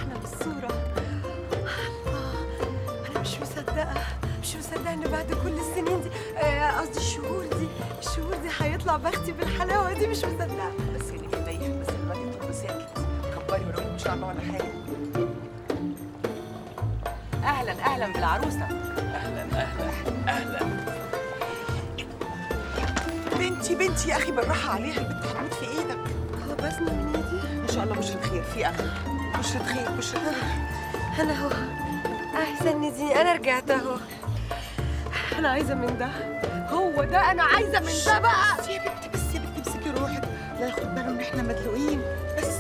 احلى من الصوره. الله، انا مش مصدقه ان بعد كل السنين دي، قصدي الشهور دي هيطلع بختي بالحلاوه دي. مش مصدقه. بس يعني كده بس دلوقتي تبقى ساكت، كبري ولو ان شاء الله ولا حاجه. اهلا بالعروسه. اهلا. بنتي يا اخي بالراحه عليها، البنت هتموت في ايدك. هو بسني من ايدي. ان شاء الله بشرة خير في اخر. بشرة خير. انا اهو احسن نديني، انا رجعت اهو. انا عايزه من ده، هو ده انا عايزه من ده بقى. بس يا بنتي امسكي روحك، لا ياخد باله ان احنا مدلوقين. بس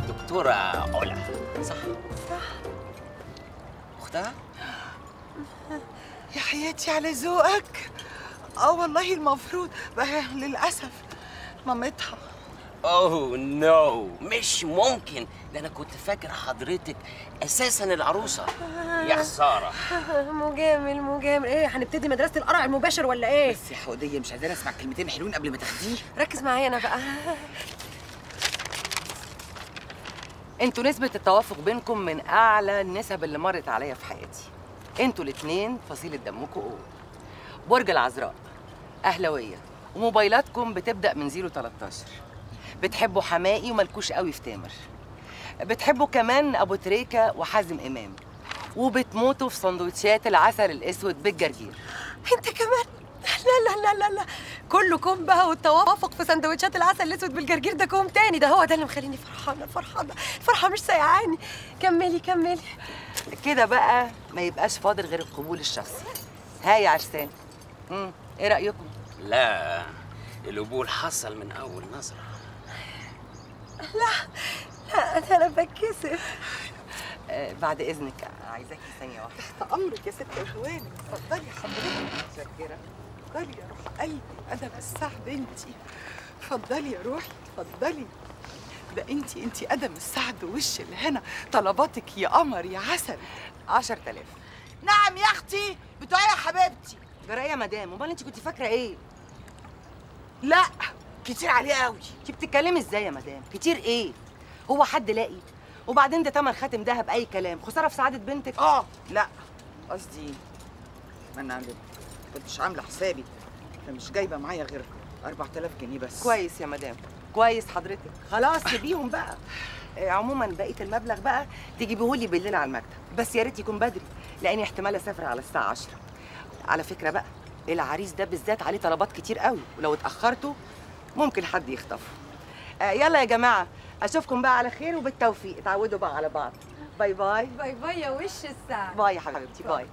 دكتورة علا صح؟ اختها؟ يا حياتي على ذوقك. والله المفروض بقى للاسف مامتها. اوه نو، مش ممكن. ده انا كنت فاكر حضرتك اساسا العروسه. يا خساره. مجامل ايه؟ هنبتدي مدرسه القرع المباشر ولا ايه؟ بس يا حوديه مش عايزين اسمع كلمتين حلوين قبل ما تاخديه. ركز معايا انا بقى. انتوا نسبة التوافق بينكم من أعلى النسب اللي مرت عليا في حياتي. انتوا الاتنين فصيلة دمكم قوة. برج العذراء، أهلوية، وموبايلاتكم بتبدأ من 013. بتحبوا حمائي وملكوش قوي في تامر. بتحبوا كمان أبو تريكة وحازم إمام. وبتموتوا في سندوتشات العسل الأسود بالجرجير. انت كمان؟ لا كله كوم بقى، والتوافق في سندوتشات العسل الاسود بالجرجير ده كوم تاني. ده هو ده اللي مخليني فرحانه. الفرحه مش سايعاني. كملي. كده بقى ما يبقاش فاضل غير القبول الشخصي. ها يا عرسان، ايه رأيكم؟ لا، القبول حصل من اول نظره. لا انا بتكسف. بعد إذنك عايزاكي ثانية واحدة. تحت امرك يا ست الهوان. اتفضلي حضرتك. متشكره. اتفضلي يا روح قلبي، انا بساع بنتي. اتفضلي يا روحي، اتفضلي. ده انتي ادم السعد وش الهنا. طلباتك يا قمر يا عسل. 10,000. نعم يا اختي، بتوعي يا حبيبتي. جرايه يا مدام، امال انت كنت فاكره ايه؟ لا كتير عليه قوي. انت بتتكلمي ازاي يا مدام؟ كتير ايه؟ هو حد لاقي؟ وبعدين ده تمن خاتم دهب اي كلام، خساره في سعاده بنتك. لا قصدي ما انا كنتش عامله حسابي، انا مش جايبه معايا غير 4000 جنيه بس. كويس يا مدام، كويس حضرتك. خلاص سيبيهم بقى. عموما بقيه المبلغ بقى تجيبيهولي بالليل على المكتب، بس يا ريت يكون بدري لاني احتمال اسافر على الساعه 10. على فكره بقى، العريس ده بالذات عليه طلبات كتير قوي، ولو اتاخرتوا ممكن حد يخطفه. يلا يا جماعه، اشوفكم بقى على خير وبالتوفيق. اتعودوا بقى على بعض. باي باي. باي يا وش السعد. باي يا حبيبتي، باي.